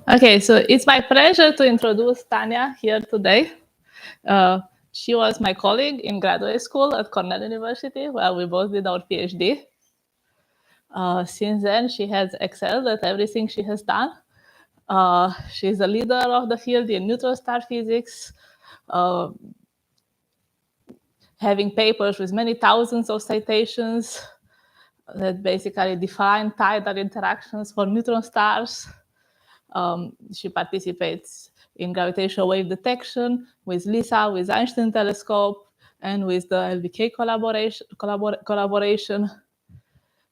Okay, so it's my pleasure to introduce Tanja here today. She was my colleague in graduate school at Cornell University, where we both did our PhD. Since then, she has excelled at everything she has done. She's a leader of the field in neutron star physics, having papers with many thousands of citations that basically define tidal interactions for neutron stars. She participates in gravitational-wave detection with LISA, with Einstein telescope, and with the LBK collaboration.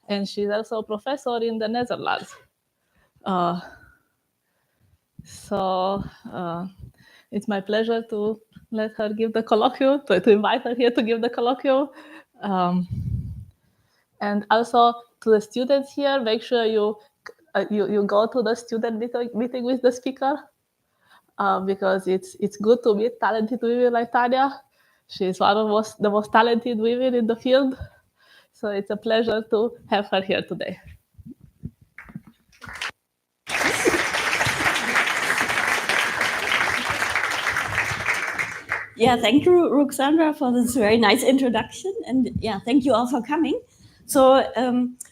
And she's also a professor in the Netherlands. So it's my pleasure to let her give the colloquium, to invite her here to give the colloquium. And also to the students here, make sure you go to the student meeting with the speaker, because it's good to meet talented women like Tanja. She's one of the most talented women in the field. So it's a pleasure to have her here today. Yeah, thank you, Ruxandra, for this very nice introduction. And yeah, thank you all for coming. So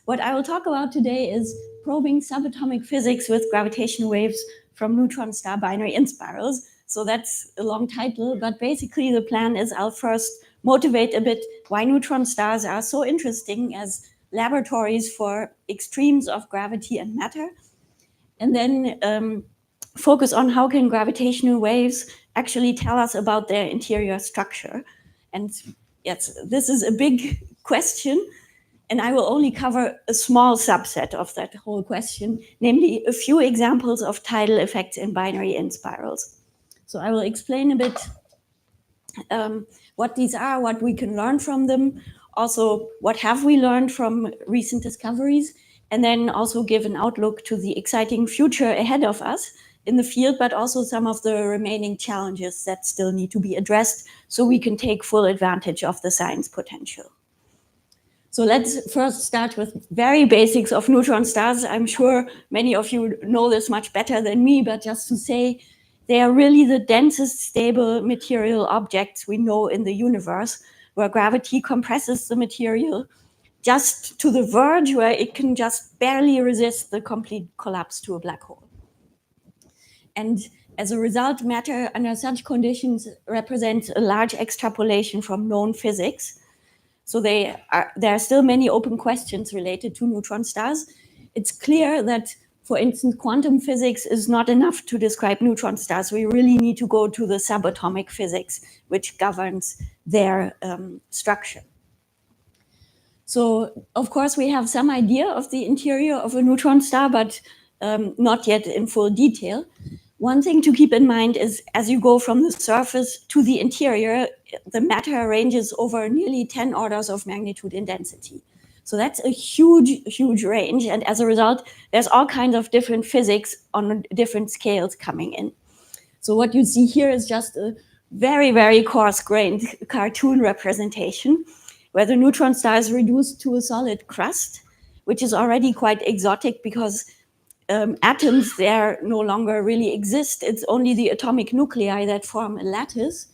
what I will talk about today is probing subatomic physics with gravitational waves from neutron star binary inspirals. So that's a long title, but basically the plan is I'll first motivate a bit why neutron stars are so interesting as laboratories for extremes of gravity and matter. And then focus on how can gravitational waves actually tell us about their interior structure. And yes, this is a big question, and I will only cover a small subset of that whole question, namely a few examples of tidal effects in binary inspirals. So I will explain a bit what these are, what we can learn from them, also what have we learned from recent discoveries, and then also give an outlook to the exciting future ahead of us in the field, but also some of the remaining challenges that still need to be addressed so we can take full advantage of the science potential. So let's first start with very basics of neutron stars. I'm sure many of you know this much better than me, but just to say, they are really the densest stable material objects we know in the universe, where gravity compresses the material just to the verge where it can just barely resist the complete collapse to a black hole. And as a result, matter under such conditions represents a large extrapolation from known physics. So there are still many open questions related to neutron stars. It's clear that, for instance, quantum physics is not enough to describe neutron stars. We really need to go to the subatomic physics, which governs their structure. So, of course, we have some idea of the interior of a neutron star, but not yet in full detail. One thing to keep in mind is as you go from the surface to the interior, the matter ranges over nearly 10 orders of magnitude in density. So that's a huge, huge range. And as a result, there's all kinds of different physics on different scales coming in. So what you see here is just a very, very coarse-grained cartoon representation where the neutron star is reduced to a solid crust, which is already quite exotic because atoms there no longer really exist. It's only the atomic nuclei that form a lattice.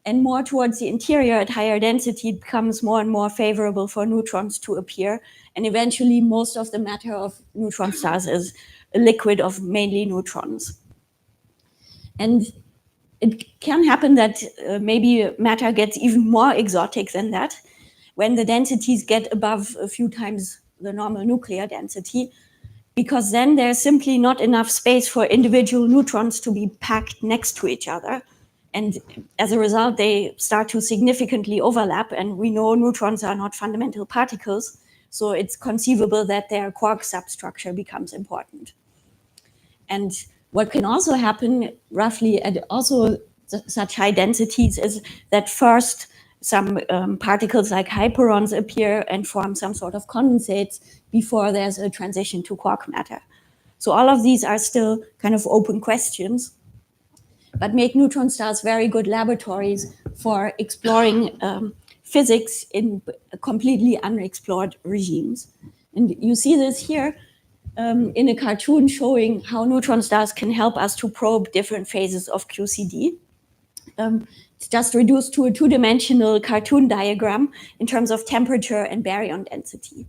And more towards the interior at higher density, it becomes more and more favorable for neutrons to appear. And eventually, most of the matter of neutron stars is a liquid of mainly neutrons. And it can happen that maybe matter gets even more exotic than that when the densities get above a few times the normal nuclear density, because then there's simply not enough space for individual neutrons to be packed next to each other. And as a result, they start to significantly overlap. And we know neutrons are not fundamental particles, so it's conceivable that their quark substructure becomes important. And what can also happen roughly at also such high densities is that first some particles like hyperons appear and form some sort of condensates before there's a transition to quark matter. So all of these are still kind of open questions, but make neutron stars very good laboratories for exploring physics in completely unexplored regimes. And you see this here. in a cartoon showing how neutron stars can help us to probe different phases of QCD. It's just reduced to a two-dimensional cartoon diagram in terms of temperature and baryon density.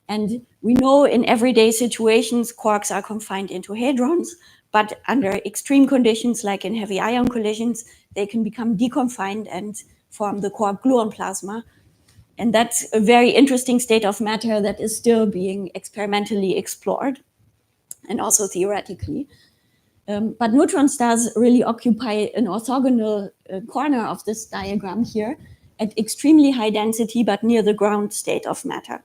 And we know in everyday situations, quarks are confined into hadrons, but under extreme conditions, like in heavy ion collisions, they can become deconfined and form the quark-gluon plasma. And that's a very interesting state of matter that is still being experimentally explored and also theoretically. But neutron stars really occupy an orthogonal corner of this diagram here at extremely high density, but near the ground state of matter.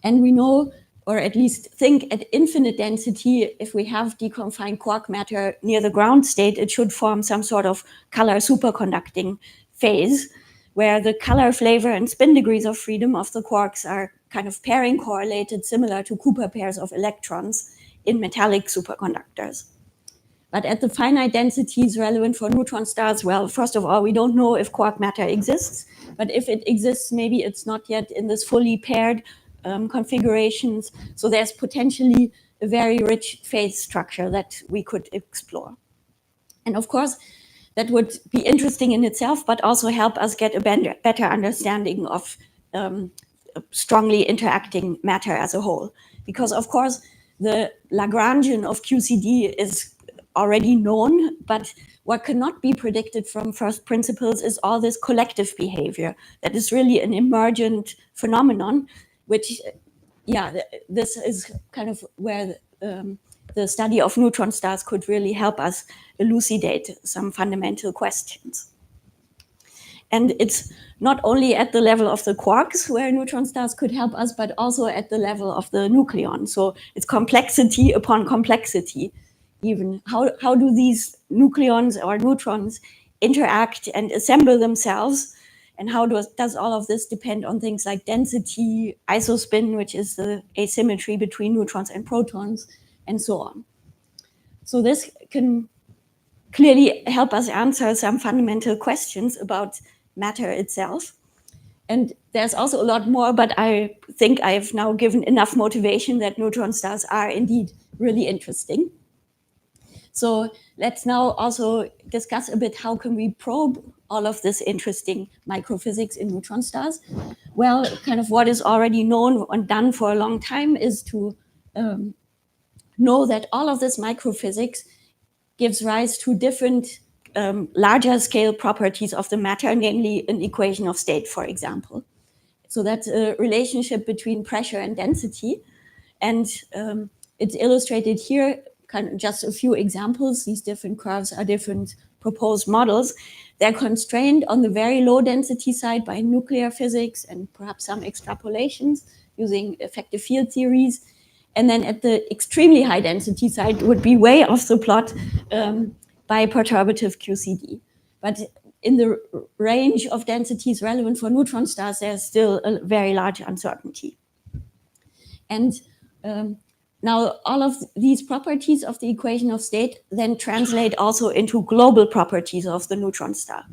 And we know, or at least think, at infinite density, if we have deconfined quark matter near the ground state, it should form some sort of color superconducting phase, where the color, flavor, and spin degrees of freedom of the quarks are kind of pairing correlated, similar to Cooper pairs of electrons in metallic superconductors. But at the finite densities relevant for neutron stars, well, first of all, we don't know if quark matter exists, but if it exists, maybe it's not yet in this fully paired configurations. So there's potentially a very rich phase structure that we could explore. And of course, that would be interesting in itself, but also help us get a better understanding of strongly interacting matter as a whole. Because of course, the Lagrangian of QCD is already known, but what cannot be predicted from first principles is all this collective behavior that is really an emergent phenomenon, which, yeah, this is kind of where the study of neutron stars could really help us elucidate some fundamental questions. And it's not only at the level of the quarks where neutron stars could help us, but also at the level of the nucleon. So it's complexity upon complexity. Even how do these nucleons or neutrons interact and assemble themselves? And how does all of this depend on things like density, isospin, which is the asymmetry between neutrons and protons, and so on. So this can clearly help us answer some fundamental questions about matter itself. And there's also a lot more, but I think I've now given enough motivation that neutron stars are indeed really interesting. So let's now also discuss a bit how can we probe all of this interesting microphysics in neutron stars. Well, kind of what is already known and done for a long time is to know that all of this microphysics gives rise to different larger scale properties of the matter, namely an equation of state, for example. So that's a relationship between pressure and density. And it's illustrated here, kind of just a few examples. These different curves are different proposed models. They're constrained on the very low density side by nuclear physics and perhaps some extrapolations using effective field theories. And then at the extremely high density side would be way off the plot by perturbative QCD. But in the range of densities relevant for neutron stars, there's still a very large uncertainty. And now all of these properties of the equation of state then translate also into global properties of the neutron star.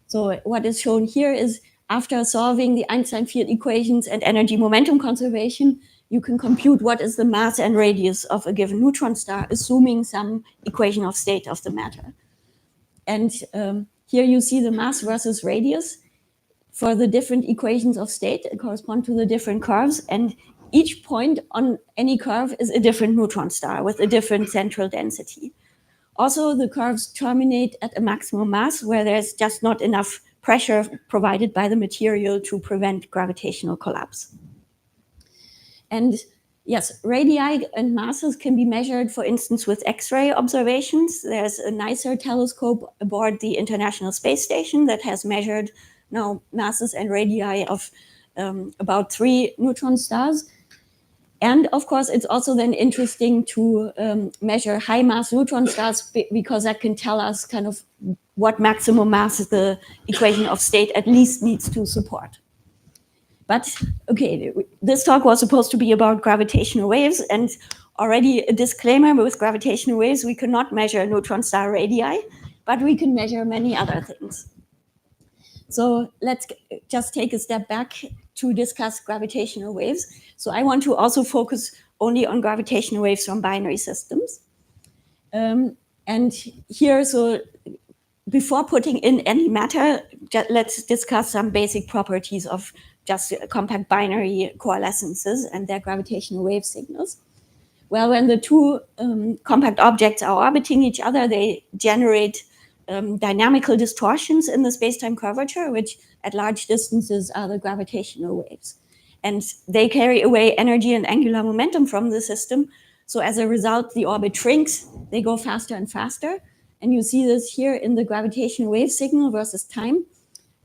So what is shown here is after solving the Einstein field equations and energy momentum conservation, you can compute what is the mass and radius of a given neutron star, assuming some equation of state of the matter. And here you see the mass versus radius for the different equations of state that correspond to the different curves. And each point on any curve is a different neutron star with a different central density. Also, the curves terminate at a maximum mass where there's just not enough pressure provided by the material to prevent gravitational collapse. And yes, radii and masses can be measured, for instance, with X-ray observations. There's a nicer telescope aboard the International Space Station that has measured now masses and radii of about 3 neutron stars. And of course, it's also then interesting to measure high mass neutron stars because that can tell us kind of what maximum mass the equation of state at least needs to support. But okay, this talk was supposed to be about gravitational waves, and already a disclaimer: with gravitational waves, we cannot measure neutron star radii, but we can measure many other things. So let's just take a step back to discuss gravitational waves. So I want to also focus only on gravitational waves from binary systems. And here, so before putting in any matter, let's discuss some basic properties of just compact binary coalescences and their gravitational wave signals. Well, when the two compact objects are orbiting each other, they generate dynamical distortions in the space-time curvature, which at large distances are the gravitational waves. And they carry away energy and angular momentum from the system. So as a result, the orbit shrinks, they go faster and faster. And you see this here in the gravitational wave signal versus time.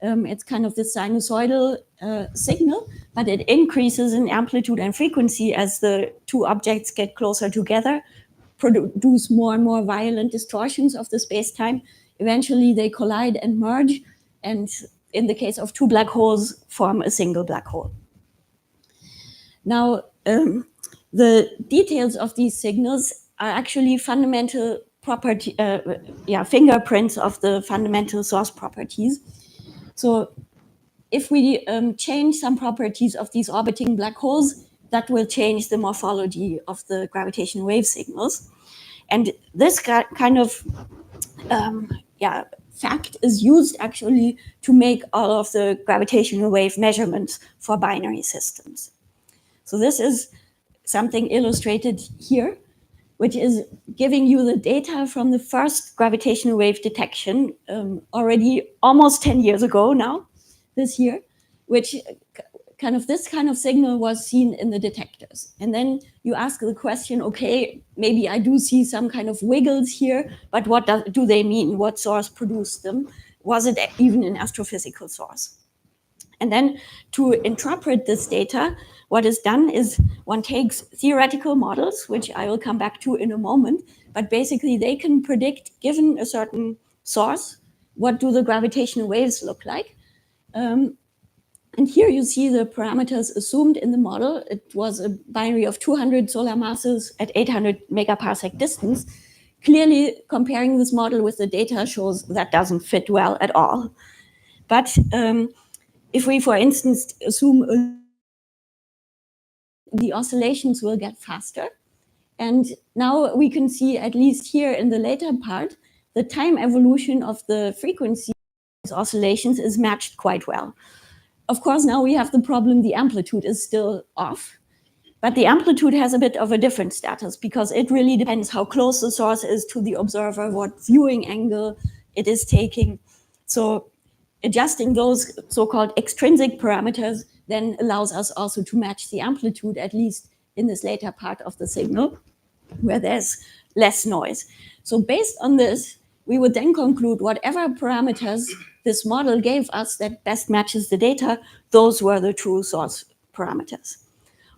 It's kind of this sinusoidal signal, but it increases in amplitude and frequency as the two objects get closer together, produce more and more violent distortions of the space-time. Eventually, they collide and merge, and in the case of two black holes, form a single black hole. Now, the details of these signals are actually fundamental property, fingerprints of the fundamental source properties. So if we change some properties of these orbiting black holes, that will change the morphology of the gravitational wave signals. And this kind of fact is used actually to make all of the gravitational wave measurements for binary systems. So this is something illustrated here, which is giving you the data from the first gravitational wave detection already almost 10 years ago now, this year, which this kind of signal was seen in the detectors. And then you ask the question, okay, maybe I do see some kind of wiggles here, but what do they mean? What source produced them? Was it even an astrophysical source? And then to interpret this data, what is done is one takes theoretical models, which I will come back to in a moment, but basically they can predict, given a certain source, what do the gravitational waves look like. And here you see the parameters assumed in the model. It was a binary of 200 solar masses at 800 megaparsec distance. Clearly, comparing this model with the data shows that doesn't fit well at all. But if we, for instance, assume the oscillations will get faster. And now we can see, at least here in the later part, the time evolution of the frequency oscillations is matched quite well. Of course, now we have the problem the amplitude is still off, but the amplitude has a bit of a different status because it really depends how close the source is to the observer, what viewing angle it is taking. So adjusting those so-called extrinsic parameters then allows us also to match the amplitude, at least in this later part of the signal, where there's less noise. So based on this, we would then conclude whatever parameters this model gave us that best matches the data, those were the true source parameters.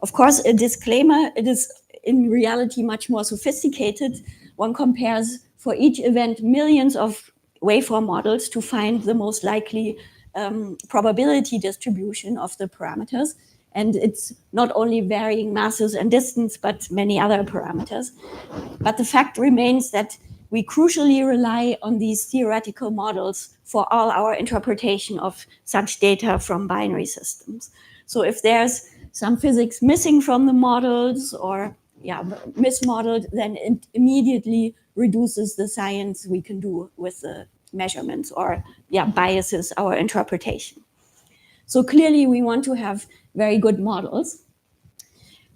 Of course, a disclaimer, it is in reality much more sophisticated. One compares for each event millions of waveform models to find the most likely probability distribution of the parameters. And it's not only varying masses and distance, but many other parameters. But the fact remains that we crucially rely on these theoretical models for all our interpretation of such data from binary systems. So if there's some physics missing from the models or mismodeled, then it immediately reduces the science we can do with the measurements or biases our interpretation. So clearly we want to have very good models.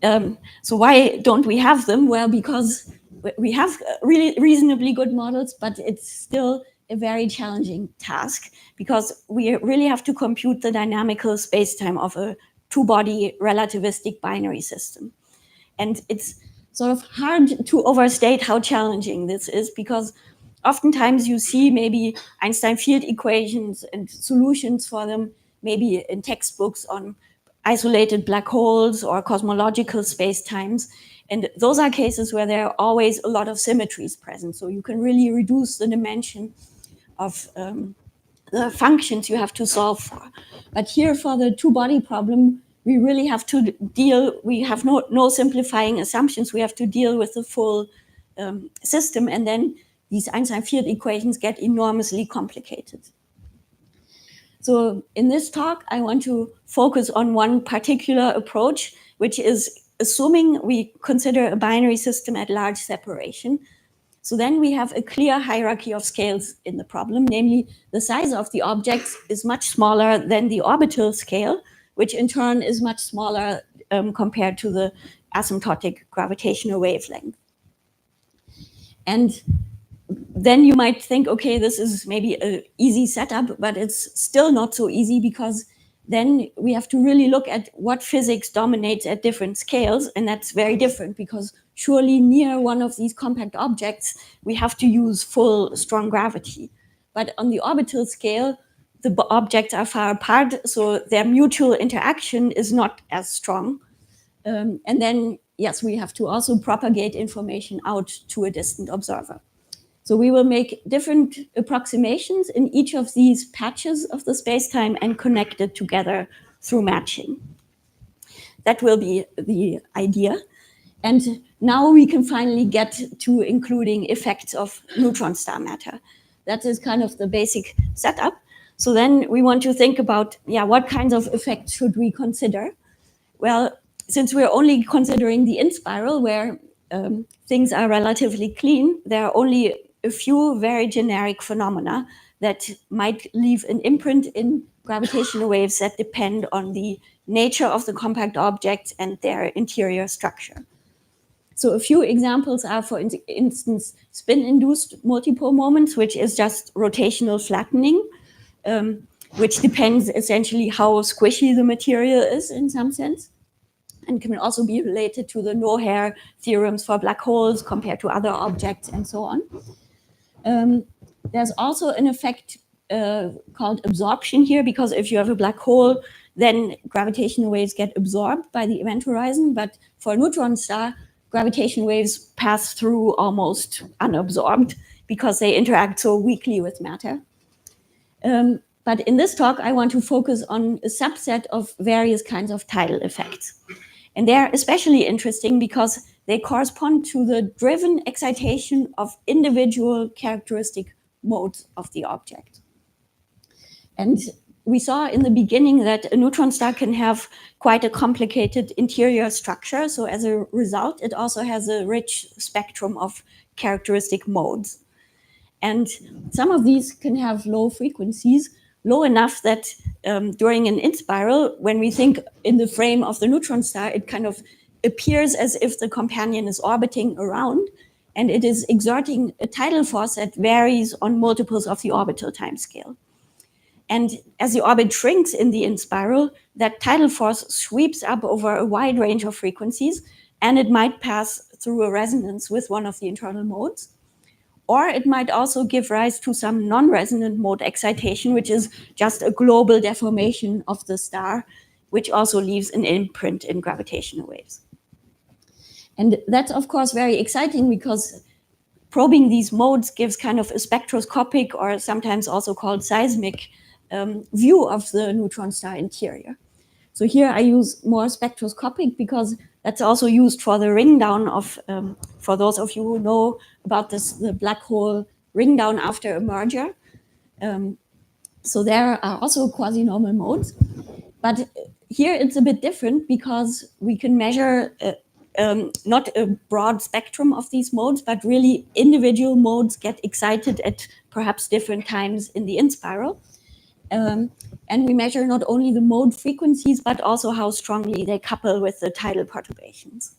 So why don't we have them? Well, because we have really reasonably good models, but it's still a very challenging task because we really have to compute the dynamical spacetime of a two-body relativistic binary system. And it's sort of hard to overstate how challenging this is because oftentimes you see maybe Einstein field equations and solutions for them, maybe in textbooks on isolated black holes or cosmological spacetimes. And those are cases where there are always a lot of symmetries present. So you can really reduce the dimension of the functions you have to solve for. But here for the two-body problem, we really have to deal, we have no simplifying assumptions. We have to deal with the full system. And then these Einstein field equations get enormously complicated. So in this talk, I want to focus on one particular approach, which is assuming we consider a binary system at large separation. So then we have a clear hierarchy of scales in the problem, namely the size of the objects is much smaller than the orbital scale, which in turn is much smaller compared to the asymptotic gravitational wavelength. And then you might think, okay, this is maybe an easy setup, but it's still not so easy, because then we have to really look at what physics dominates at different scales. And that's very different, because surely near one of these compact objects, we have to use full strong gravity. But on the orbital scale, the objects are far apart, so their mutual interaction is not as strong. And then, yes, we have to also propagate information out to a distant observer. So we will make different approximations in each of these patches of the spacetime and connect it together through matching. That will be the idea. And now we can finally get to including effects of neutron star matter. That is kind of the basic setup. So then we want to think about, what kinds of effects should we consider? Well, since we're only considering the inspiral, where things are relatively clean, there are only a few very generic phenomena that might leave an imprint in gravitational waves that depend on the nature of the compact objects and their interior structure. So a few examples are, for instance, spin-induced multipole moments, which is just rotational flattening, which depends essentially how squishy the material is in some sense, and can also be related to the no-hair theorems for black holes compared to other objects and so on. There's also an effect called absorption here, because if you have a black hole, then gravitational waves get absorbed by the event horizon. But for a neutron star, gravitational waves pass through almost unabsorbed because they interact so weakly with matter. But in this talk, I want to focus on a subset of various kinds of tidal effects. And they're especially interesting because they correspond to the driven excitation of individual characteristic modes of the object. And we saw in the beginning that a neutron star can have quite a complicated interior structure. So as a result, it also has a rich spectrum of characteristic modes. And some of these can have low frequencies, low enough that during an inspiral, when we think in the frame of the neutron star, it kind of appears as if the companion is orbiting around, and it is exerting a tidal force that varies on multiples of the orbital timescale. And as the orbit shrinks in the inspiral, that tidal force sweeps up over a wide range of frequencies, and it might pass through a resonance with one of the internal modes. Or it might also give rise to some non-resonant mode excitation, which is just a global deformation of the star, which also leaves an imprint in gravitational waves. And that's, of course, very exciting, because probing these modes gives kind of a spectroscopic, or sometimes also called seismic, view of the neutron star interior. So here I use more spectroscopic because that's also used for the ring down of, for those of you who know about this, the black hole ring down after a merger. So there are also quasi-normal modes. But here it's a bit different, because we can measure not a broad spectrum of these modes, but really individual modes get excited at perhaps different times in the inspiral. And we measure not only the mode frequencies, but also how strongly they couple with the tidal perturbations.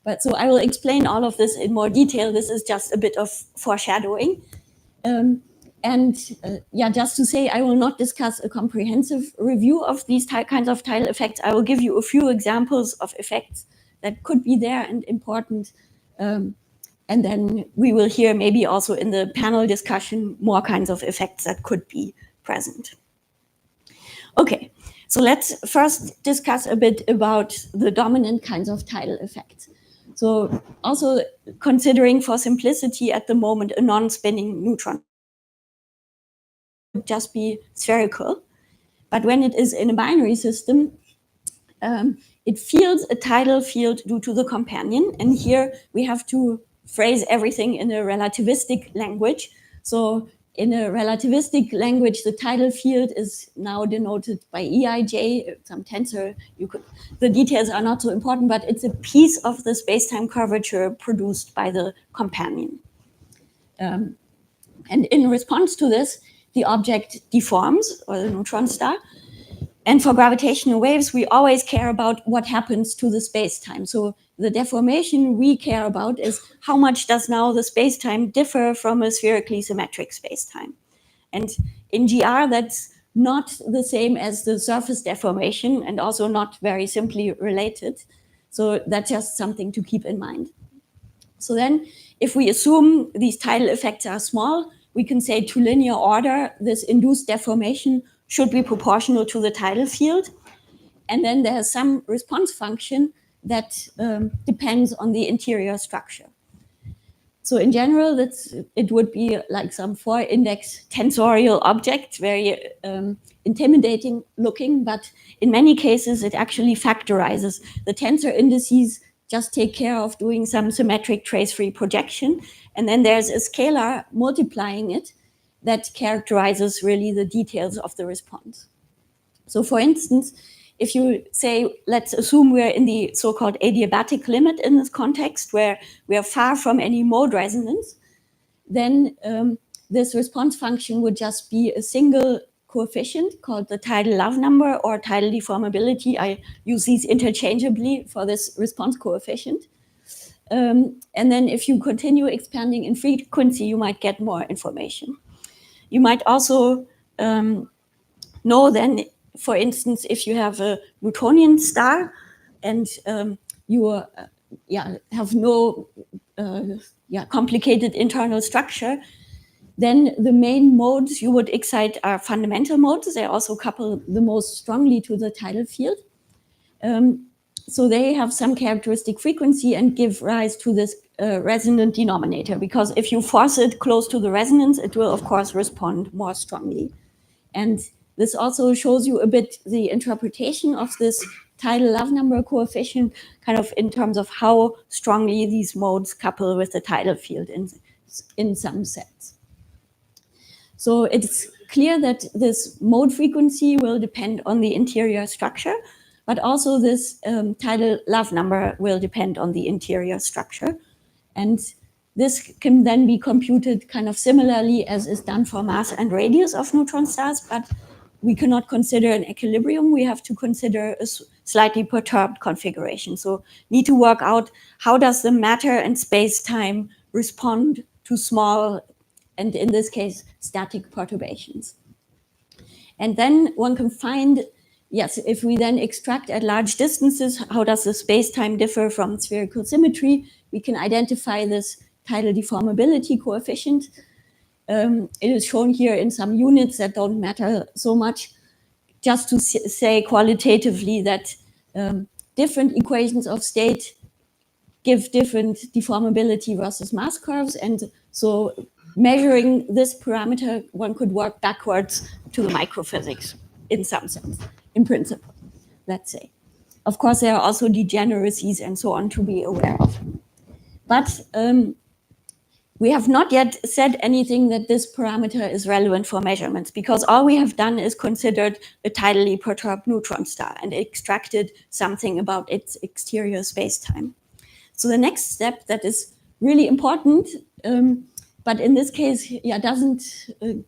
But so I will explain all of this in more detail. This is just a bit of foreshadowing. Just to say, I will not discuss a comprehensive review of these kinds of tidal effects. I will give you a few examples of effects that could be there and important. And then we will hear maybe also in the panel discussion more kinds of effects that could be present. Okay, so let's first discuss a bit about the dominant kinds of tidal effects. So also considering for simplicity at the moment a non-spinning neutron would just be spherical. But when it is in a binary system, it feels a tidal field due to the companion. And here we have to phrase everything in a relativistic language. So In a relativistic language, the tidal field is now denoted by Eij, some tensor. The details are not so important, but it's a piece of the space-time curvature produced by the companion. And in response to this, the object deforms, or the neutron star. And for gravitational waves, we always care about what happens to the space-time. So the deformation we care about is how much does now the space-time differ from a spherically symmetric space-time. And in GR, that's not the same as the surface deformation and also not very simply related. So that's just something to keep in mind. So then if we assume these tidal effects are small, we can say to linear order, this induced deformation should be proportional to the tidal field. And then there's some response function that depends on the interior structure. So in general, it would be like some 4-index tensorial object, very intimidating looking, but in many cases, it actually factorizes. The tensor indices just take care of doing some symmetric trace-free projection. And then there's a scalar multiplying it that characterizes really the details of the response. So for instance, if you say, let's assume we're in the so-called adiabatic limit in this context, where we are far from any mode resonance, then this response function would just be a single coefficient called the tidal love number or tidal deformability. I use these interchangeably for this response coefficient. And then if you continue expanding in frequency, you might get more information. You might also know then, for instance, if you have a Newtonian star and you have no complicated internal structure, then the main modes you would excite are fundamental modes. They also couple the most strongly to the tidal field. So they have some characteristic frequency and give rise to this resonant denominator, because if you force it close to the resonance, it will, of course, respond more strongly. And this also shows you a bit the interpretation of this tidal love number coefficient, kind of in terms of how strongly these modes couple with the tidal field in some sense. So it's clear that this mode frequency will depend on the interior structure, but also this tidal love number will depend on the interior structure. And this can then be computed kind of similarly as is done for mass and radius of neutron stars, but we cannot consider an equilibrium. We have to consider a slightly perturbed configuration. So need to work out how does the matter and space-time respond to small, and in this case, static perturbations. And then one can find, yes, if we then extract at large distances, how does the space-time differ from spherical symmetry? We can identify this tidal deformability coefficient. It is shown here in some units that don't matter so much, just to say qualitatively that different equations of state give different deformability versus mass curves. And so measuring this parameter, one could work backwards to the microphysics in some sense, in principle, let's say. Of course, there are also degeneracies and so on to be aware of. But we have not yet said anything that this parameter is relevant for measurements, because all we have done is considered a tidally perturbed neutron star and extracted something about its exterior space-time. So the next step that is really important, but in this case, doesn't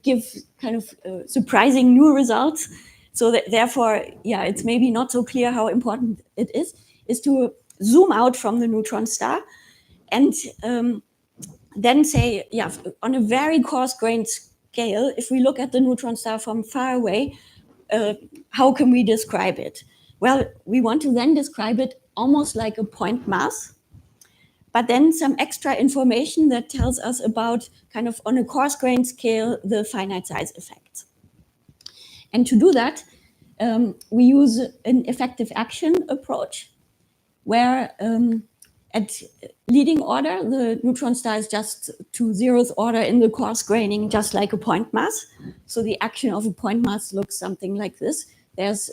give kind of surprising new results. So that therefore, it's maybe not so clear how important it is to zoom out from the neutron star and then say, on a very coarse-grained scale, if we look at the neutron star from far away, how can we describe it? Well, we want to then describe it almost like a point mass, but then some extra information that tells us about, kind of on a coarse-grained scale, the finite size effects. And to do that, we use an effective action approach, where at leading order, the neutron star is just to 0th order in the coarse graining, just like a point mass. So the action of a point mass looks something like this. There's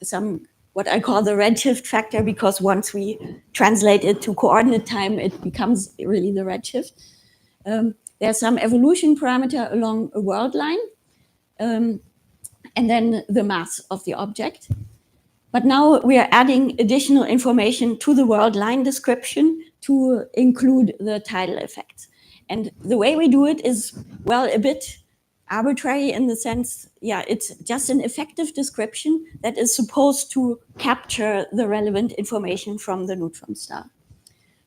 some, what I call the redshift factor, because once we translate it to coordinate time, it becomes really the redshift. there's some evolution parameter along a world line, and then the mass of the object. But now we are adding additional information to the world line description to include the tidal effects. And the way we do it is, well, a bit arbitrary in the sense, yeah, it's just an effective description that is supposed to capture the relevant information from the neutron star.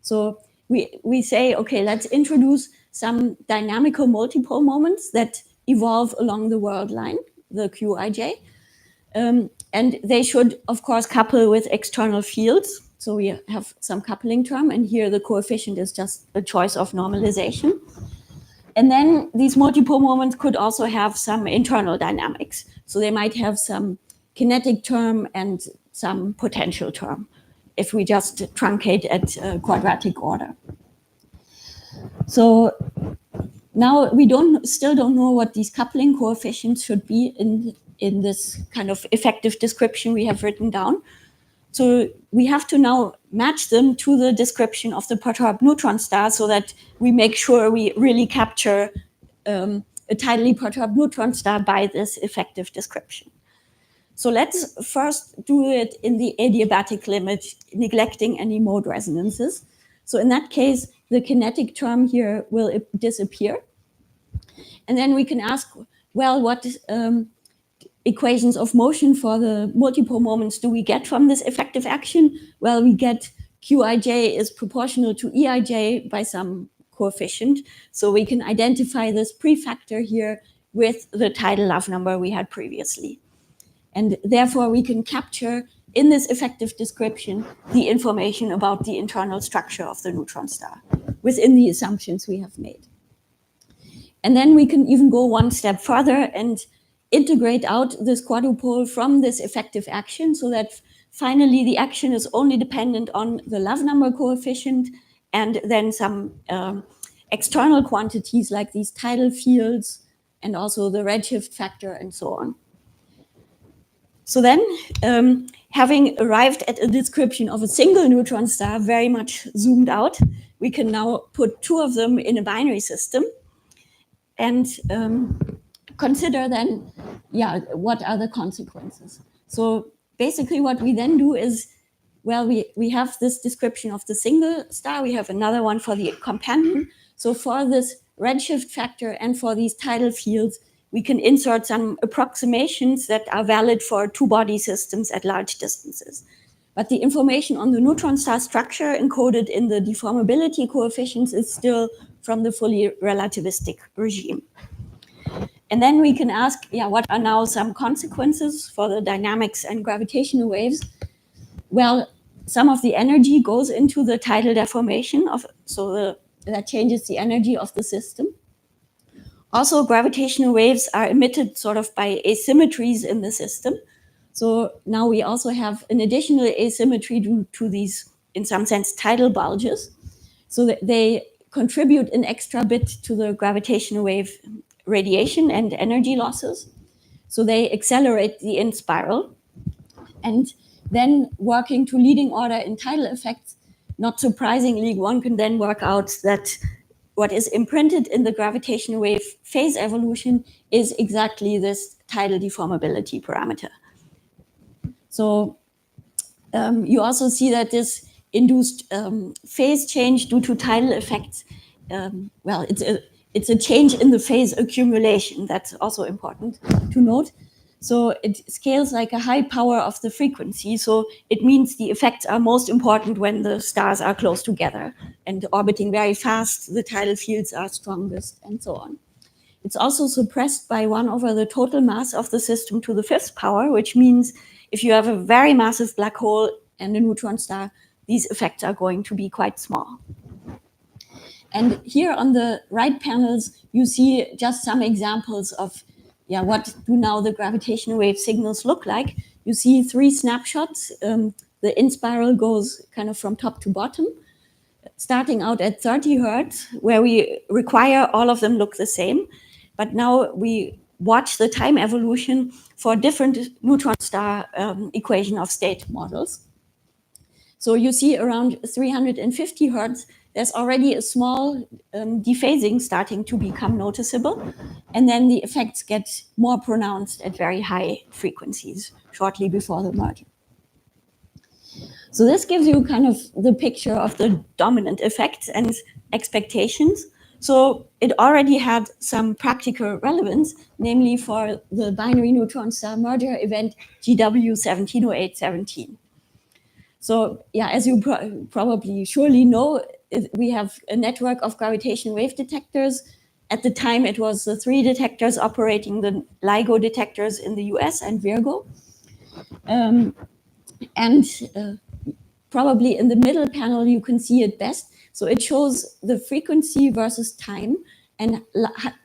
So we say, okay, let's introduce some dynamical multipole moments that evolve along the world line, the Qij. And they should, of course, couple with external fields. So we have some coupling term, and here the coefficient is just a choice of normalization. And then these multipole moments could also have some internal dynamics. So they might have some kinetic term and some potential term if we just truncate at quadratic order. So now we still don't know what these coupling coefficients should be in this kind of effective description we have written down. So we have to now match them to the description of the perturbed neutron star so that we make sure we really capture a tidally perturbed neutron star by this effective description. So let's first do it in the adiabatic limit, neglecting any mode resonances. So in that case, the kinetic term here will disappear. And then we can ask, well, what equations of motion for the multipole moments do we get from this effective action? Well, we get Qij is proportional to Eij by some coefficient. So we can identify this prefactor here with the tidal love number we had previously. And therefore, we can capture in this effective description the information about the internal structure of the neutron star within the assumptions we have made. And then we can even go one step further and integrate out this quadrupole from this effective action so that finally the action is only dependent on the love number coefficient and then some external quantities like these tidal fields and also the redshift factor and so on. So then, having arrived at a description of a single neutron star very much zoomed out, we can now put two of them in a binary system and consider then, yeah, what are the consequences? So basically what we then do is, well, we have this description of the single star, we have another one for the companion. So for this redshift factor and for these tidal fields, we can insert some approximations that are valid for two-body systems at large distances. But the information on the neutron star structure encoded in the deformability coefficients is still from the fully relativistic regime. And then we can ask, yeah, what are now some consequences for the dynamics and gravitational waves? Well, some of the energy goes into the tidal deformation, that changes the energy of the system. Also, gravitational waves are emitted sort of by asymmetries in the system. So now we also have an additional asymmetry due to these, in some sense, tidal bulges. So that they contribute an extra bit to the gravitational wave radiation and energy losses. So they accelerate the inspiral. And then working to leading order in tidal effects, not surprisingly, one can then work out that what is imprinted in the gravitational wave phase evolution is exactly this tidal deformability parameter. So you also see that this induced phase change due to tidal effects, well, it's a change in the phase accumulation. That's also important to note. So it scales like a high power of the frequency. So it means the effects are most important when the stars are close together and orbiting very fast, the tidal fields are strongest and so on. It's also suppressed by 1 over the total mass of the system to the 5th power, which means if you have a very massive black hole and a neutron star, these effects are going to be quite small. And here on the right panels, you see just some examples of what do now the gravitational wave signals look like. You see 3 snapshots. The inspiral goes kind of from top to bottom, starting out at 30 Hertz, where we require all of them look the same. But now we watch the time evolution for different neutron star equation of state models. So you see around 350 Hertz, there's already a small dephasing starting to become noticeable, and then the effects get more pronounced at very high frequencies shortly before the merger. So this gives you kind of the picture of the dominant effects and expectations. So it already had some practical relevance, namely for the binary neutron star merger event GW 170817. So yeah, as you probably surely know, we have a network of gravitational wave detectors. At the time, it was the 3 detectors operating the LIGO detectors in the US and Virgo. Probably in the middle panel, you can see it best. So it shows the frequency versus time, and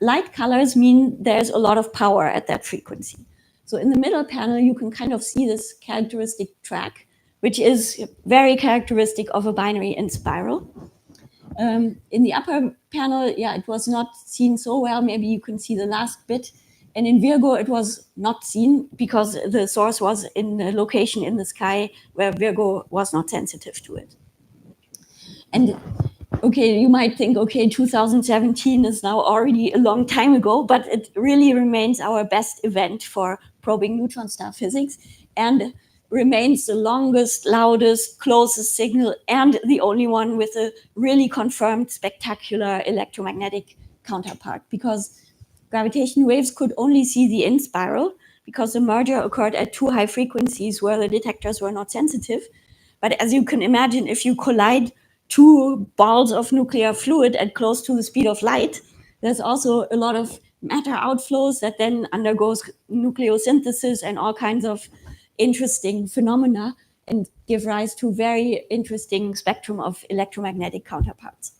light colors mean there's a lot of power at that frequency. So in the middle panel, you can kind of see this characteristic track, which is very characteristic of a binary inspiral. In the upper panel, yeah, it was not seen so well. Maybe you can see the last bit. And in Virgo, it was not seen because the source was in a location in the sky where Virgo was not sensitive to it. And okay, you might think, okay, 2017 is now already a long time ago, but it really remains our best event for probing neutron star physics, and remains the longest, loudest, closest signal, and the only one with a really confirmed spectacular electromagnetic counterpart, because gravitational waves could only see the inspiral because the merger occurred at too high frequencies where the detectors were not sensitive. But as you can imagine, if you collide 2 balls of nuclear fluid at close to the speed of light, there's also a lot of matter outflows that then undergoes nucleosynthesis and all kinds of interesting phenomena, and give rise to very interesting spectrum of electromagnetic counterparts.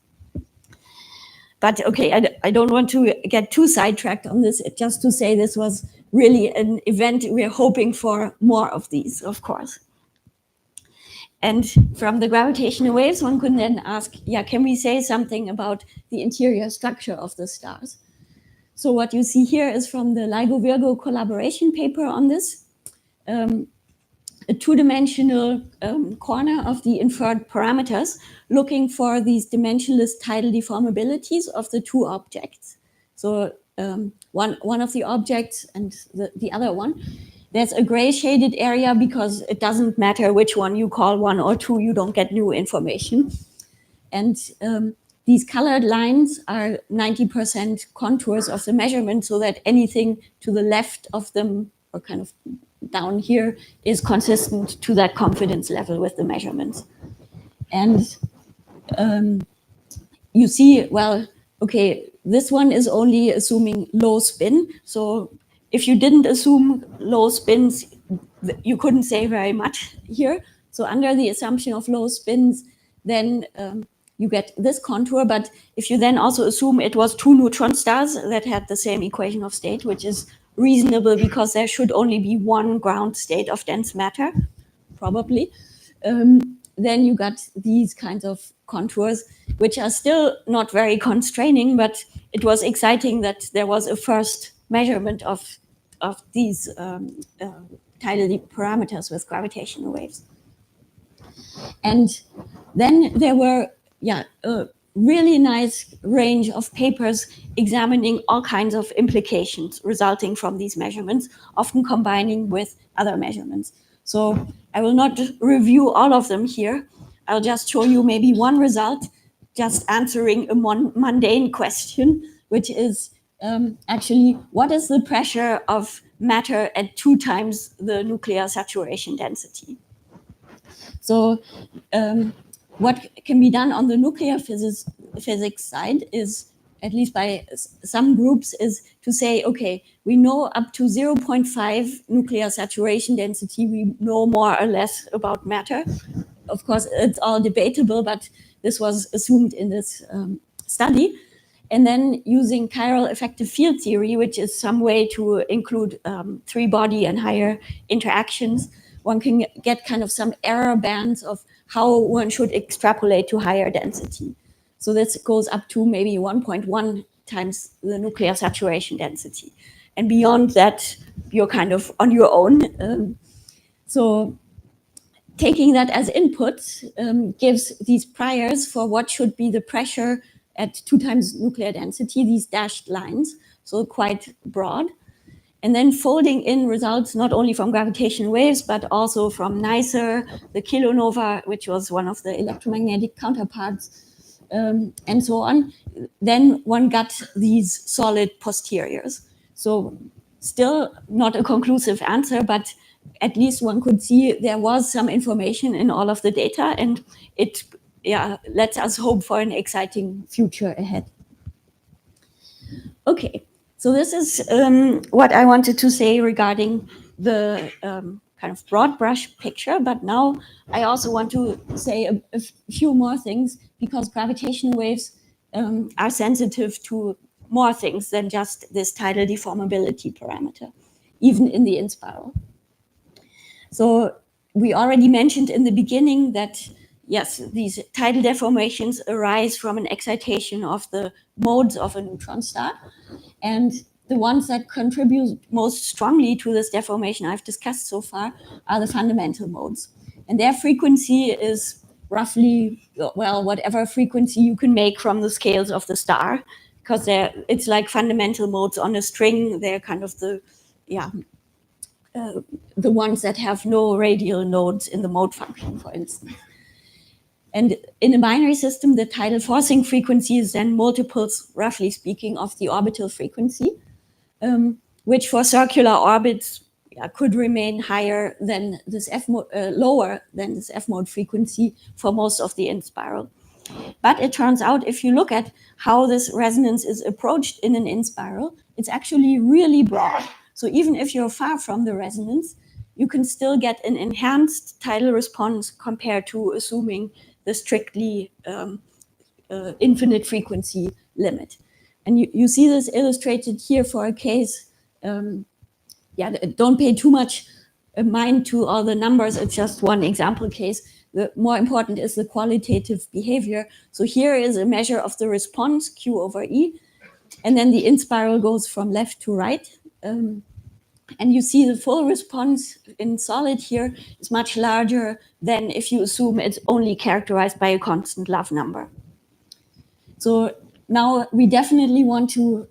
But okay, I don't want to get too sidetracked on this, just to say this was really an event. We're hoping for more of these, of course. And from the gravitational waves, one could then ask, yeah, can we say something about the interior structure of the stars? So what you see here is from the LIGO-Virgo collaboration paper on this, a 2-dimensional corner of the inferred parameters, looking for these dimensionless tidal deformabilities of the 2 objects. So one of the objects and the other one, there's a gray shaded area because it doesn't matter which one you call 1 or 2, you don't get new information. And these colored lines are 90% contours of the measurement, so that anything to the left of them, or kind of down here, is consistent to that confidence level with the measurements. And you see, well, okay, this one is only assuming low spin. So if you didn't assume low spins, you couldn't say very much here. So under the assumption of low spins, then you get this contour. But if you then also assume it was 2 neutron stars that had the same equation of state, which is reasonable because there should only be 1 ground state of dense matter, probably, then you got these kinds of contours, which are still not very constraining, but it was exciting that there was a first measurement of these tidal parameters with gravitational waves. And then there were, a really nice range of papers examining all kinds of implications resulting from these measurements, often combining with other measurements. So I will not review all of them here. I'll just show you maybe one result, just answering a mundane question, which is actually, what is the pressure of matter at 2 times the nuclear saturation density? So what can be done on the nuclear physics side is, at least by some groups, is to say, okay, we know up to 0.5 nuclear saturation density, we know more or less about matter. Of course, it's all debatable, but this was assumed in this study. And then using chiral effective field theory, which is some way to include 3-body and higher interactions, one can get kind of some error bands of how one should extrapolate to higher density. So this goes up to maybe 1.1 times the nuclear saturation density. And beyond that, you're kind of on your own. So taking that as input gives these priors for what should be the pressure at 2 times nuclear density, these dashed lines, so quite broad. And then folding in results not only from gravitational waves, but also from NICER, the kilonova, which was one of the electromagnetic counterparts, and so on. Then one got these solid posteriors. So still not a conclusive answer, but at least one could see there was some information in all of the data, and it lets us hope for an exciting future ahead. Okay. So this is what I wanted to say regarding the kind of broad brush picture, but now I also want to say a few more things, because gravitational waves are sensitive to more things than just this tidal deformability parameter, even in the inspiral. So we already mentioned in the beginning that, yes, these tidal deformations arise from an excitation of the modes of a neutron star. And the ones that contribute most strongly to this deformation I've discussed so far are the fundamental modes. And their frequency is roughly, well, whatever frequency you can make from the scales of the star, because it's like fundamental modes on a string. They're kind of the ones that have no radial nodes in the mode function, for instance. And in a binary system, the tidal forcing frequency is then multiples, roughly speaking, of the orbital frequency, which for circular orbits could remain higher than this lower than this F-mode frequency for most of the inspiral. But it turns out, if you look at how this resonance is approached in an inspiral, it's actually really broad. So even if you're far from the resonance, you can still get an enhanced tidal response compared to assuming the strictly infinite frequency limit. And you see this illustrated here for a case. Don't pay too much mind to all the numbers. It's just one example case. The more important is the qualitative behavior. So here is a measure of the response, Q over E. And then the inspiral goes from left to right. And you see the full response in solid here is much larger than if you assume it's only characterized by a constant love number. So now we definitely want to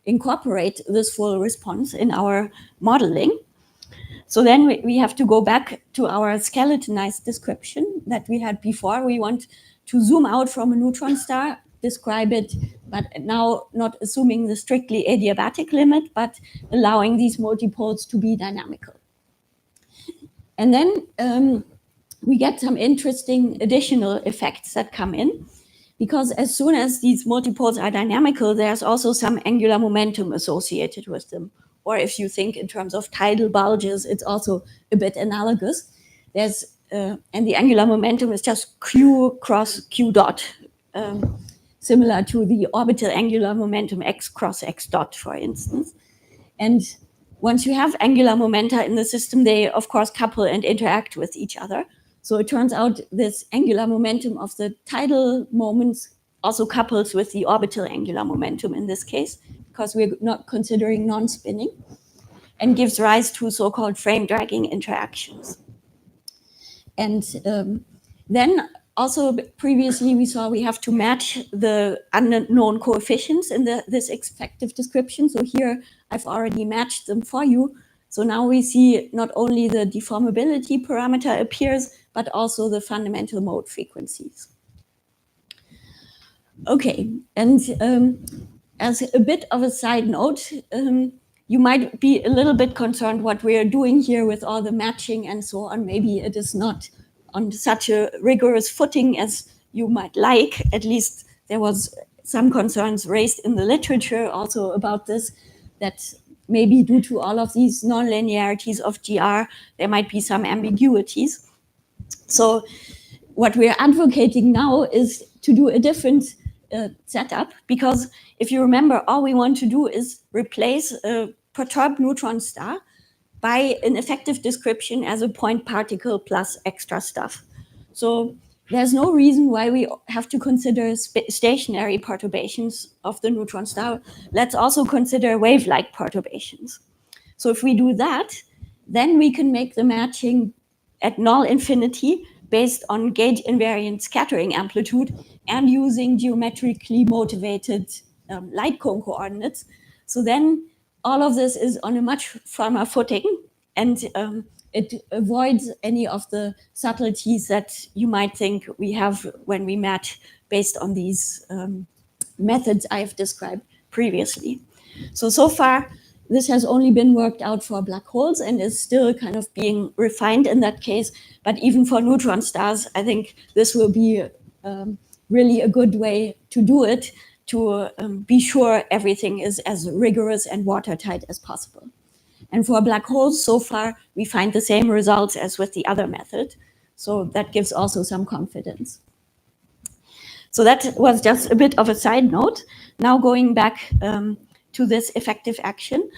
incorporate this full response in our modeling. So then we have to go back to our skeletonized description that we had before. We want to zoom out from a neutron star, describe it, but now not assuming the strictly adiabatic limit, but allowing these multipoles to be dynamical. And then we get some interesting additional effects that come in, because as soon as these multipoles are dynamical, there's also some angular momentum associated with them. Or if you think in terms of tidal bulges, it's also a bit analogous. There's and the angular momentum is just Q cross Q dot, similar to the orbital angular momentum X cross X dot, for instance. And once you have angular momenta in the system, they of course couple and interact with each other. So it turns out this angular momentum of the tidal moments also couples with the orbital angular momentum in this case, because we're not considering non-spinning, and gives rise to so-called frame dragging interactions. And then also previously we saw we have to match the unknown coefficients in this effective description. So here I've already matched them for you. So now we see not only the deformability parameter appears, but also the fundamental mode frequencies. Okay, and as a bit of a side note, you might be a little bit concerned what we are doing here with all the matching and so on. Maybe it is not on such a rigorous footing as you might like. At least there was some concerns raised in the literature also about this, that maybe due to all of these nonlinearities of GR, there might be some ambiguities. So what we're advocating now is to do a different setup, because if you remember, all we want to do is replace a perturbed neutron star by an effective description as a point particle plus extra stuff. So there's no reason why we have to consider stationary perturbations of the neutron star. Let's also consider wave-like perturbations. So if we do that, then we can make the matching at null infinity based on gauge invariant scattering amplitude and using geometrically motivated light cone coordinates. So then all of this is on a much firmer footing, and it avoids any of the subtleties that you might think we have when we match based on these methods I've described previously. So far, this has only been worked out for black holes and is still kind of being refined in that case. But even for neutron stars, I think this will be really a good way to do it, to be sure everything is as rigorous and watertight as possible. And for black holes, so far, we find the same results as with the other method. So that gives also some confidence. So that was just a bit of a side note. Now going back to this effective action.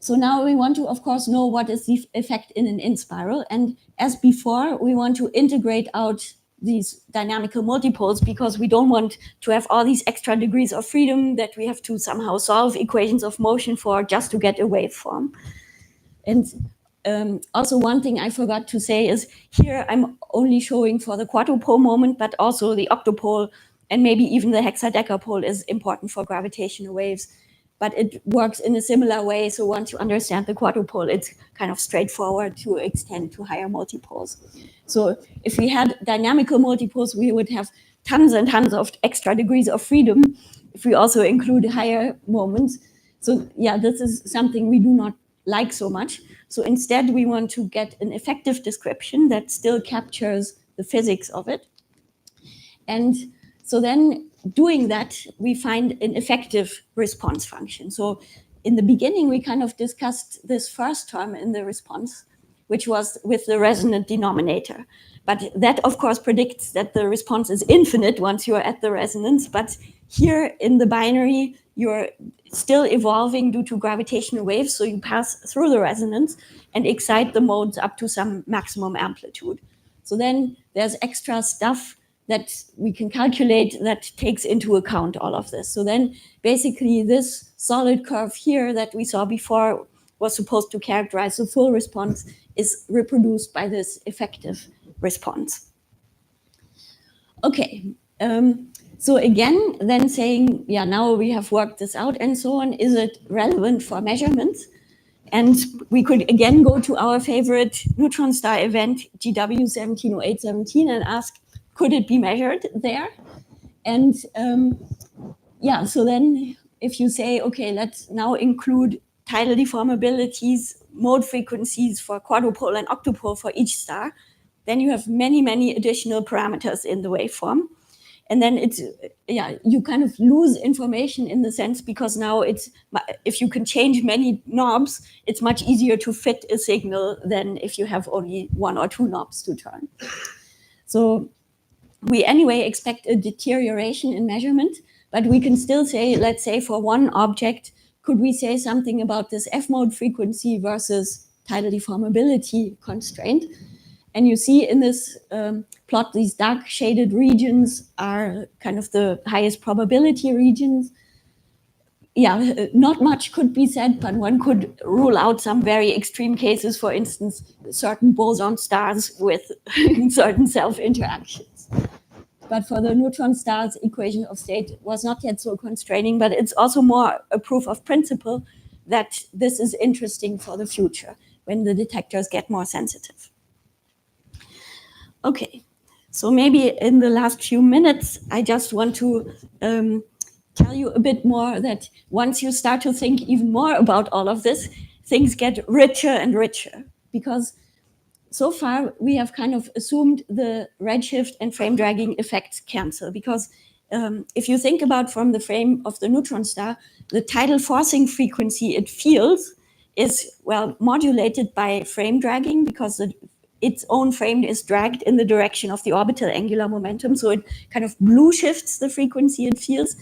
So now we want to, of course, know what is the effect in an inspiral. And as before, we want to integrate out these dynamical multipoles because we don't want to have all these extra degrees of freedom that we have to somehow solve equations of motion for just to get a waveform. And also one thing I forgot to say is here I'm only showing for the quadrupole moment, but also the octopole and maybe even the hexadecapole is important for gravitational waves. But it works in a similar way. So once you understand the quadrupole, it's kind of straightforward to extend to higher multipoles. So if we had dynamical multipoles, we would have tons and tons of extra degrees of freedom if we also include higher moments. So yeah, this is something we do not like so much. So instead, we want to get an effective description that still captures the physics of it. And so then doing that, we find an effective response function. So in the beginning, we kind of discussed this first term in the response, which was with the resonant denominator. But that, of course, predicts that the response is infinite once you're at the resonance. But here in the binary, you're still evolving due to gravitational waves. So you pass through the resonance and excite the modes up to some maximum amplitude. So then there's extra stuff that we can calculate that takes into account all of this. So then basically this solid curve here that we saw before was supposed to characterize the full response is reproduced by this effective response. Okay, so again, then saying, yeah, now we have worked this out and so on, is it relevant for measurements? And we could again go to our favorite neutron star event, GW 170817, and ask, could it be measured there? And yeah, so then if you say, okay, let's now include tidal deformabilities, mode frequencies for quadrupole and octopole for each star, then you have many, many additional parameters in the waveform. And then it's, yeah, you kind of lose information in the sense because now it's, if you can change many knobs, it's much easier to fit a signal than if you have only one or two knobs to turn. So we anyway expect a deterioration in measurement, but we can still say, let's say for one object, could we say something about this F-mode frequency versus tidal deformability constraint? And you see in this plot, these dark shaded regions are kind of the highest probability regions. Yeah, not much could be said, but one could rule out some very extreme cases, for instance, certain boson stars with certain self-interactions. But for the neutron stars, equation of state was not yet so constraining, but it's also more a proof of principle that this is interesting for the future when the detectors get more sensitive. Okay, so maybe in the last few minutes, I just want to tell you a bit more that once you start to think even more about all of this, things get richer and richer, because so far we have kind of assumed the redshift and frame dragging effects cancel, because if you think about from the frame of the neutron star, the tidal forcing frequency it feels is, well, modulated by frame dragging, because its own frame is dragged in the direction of the orbital angular momentum. So it kind of blue shifts the frequency it feels.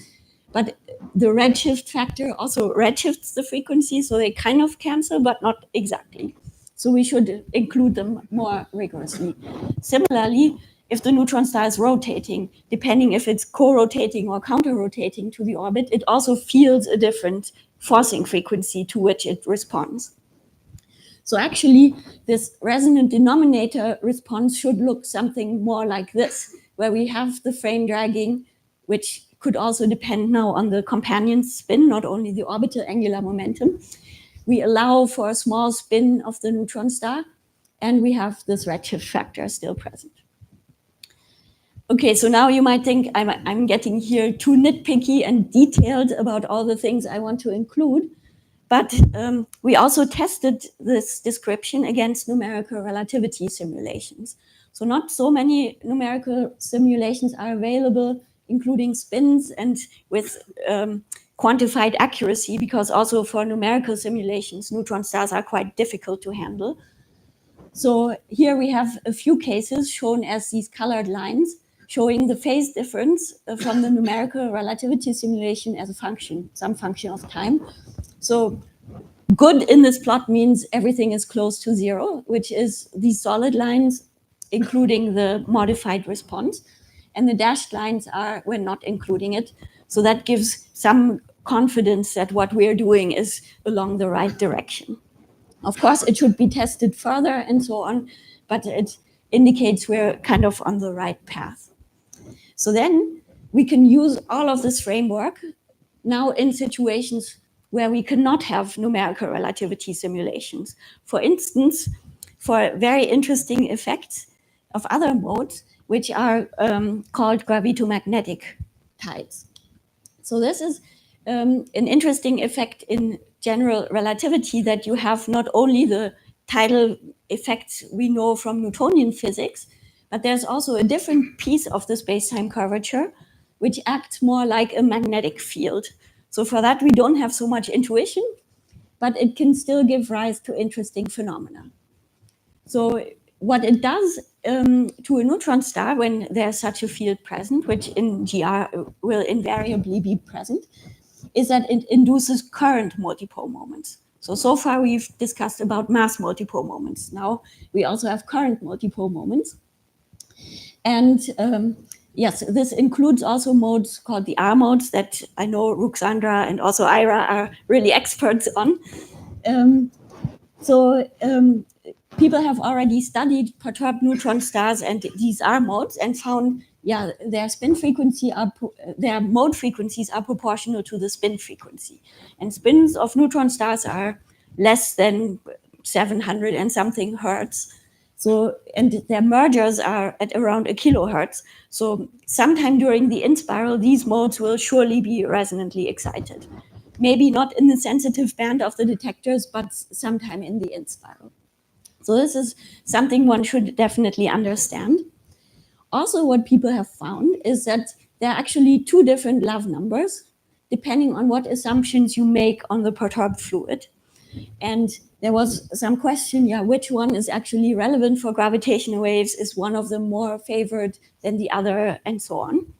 But the redshift factor also redshifts the frequency. So they kind of cancel, but not exactly. So we should include them more rigorously. Similarly, if the neutron star is rotating, depending if it's co-rotating or counter-rotating to the orbit, it also feels a different forcing frequency to which it responds. So actually, this resonant denominator response should look something more like this, where we have the frame dragging, which could also depend now on the companion spin, not only the orbital angular momentum. We allow for a small spin of the neutron star, and we have this redshift factor still present. Okay, so now you might think I'm getting here too nitpicky and detailed about all the things I want to include, but we also tested this description against numerical relativity simulations. So not so many numerical simulations are available, including spins and with quantified accuracy, because also for numerical simulations, neutron stars are quite difficult to handle. So here we have a few cases shown as these colored lines, showing the phase difference from the numerical relativity simulation as a function, some function of time. So good in this plot means everything is close to zero, which is these solid lines, including the modified response. And the dashed lines are when not including it. So that gives some confidence that what we're doing is along the right direction. Of course, it should be tested further and so on, but it indicates we're kind of on the right path. So then we can use all of this framework now in situations where we cannot have numerical relativity simulations. For instance, for very interesting effects of other modes, which are called gravitomagnetic tides. So this is an interesting effect in general relativity, that you have not only the tidal effects we know from Newtonian physics, but there's also a different piece of the space-time curvature which acts more like a magnetic field. So for that, we don't have so much intuition, but it can still give rise to interesting phenomena. So what it does to a neutron star when there's such a field present, which in GR will invariably be present, is that it induces current multipole moments. So far we've discussed about mass multipole moments. Now we also have current multipole moments. And yes, this includes also modes called the R modes that I know Ruxandra and also Ira are really experts on. People have already studied perturbed neutron stars and these R modes and found, yeah, their spin frequency their mode frequencies are proportional to the spin frequency. And spins of neutron stars are less than 700 and something hertz. So, and their mergers are at around 1 kilohertz. So sometime during the inspiral, these modes will surely be resonantly excited. Maybe not in the sensitive band of the detectors, but sometime in the inspiral. So this is something one should definitely understand. Also, what people have found is that there are actually two different love numbers, depending on what assumptions you make on the perturbed fluid. And there was some question, yeah, which one is actually relevant for gravitational waves? Is one of them more favored than the other, and so on?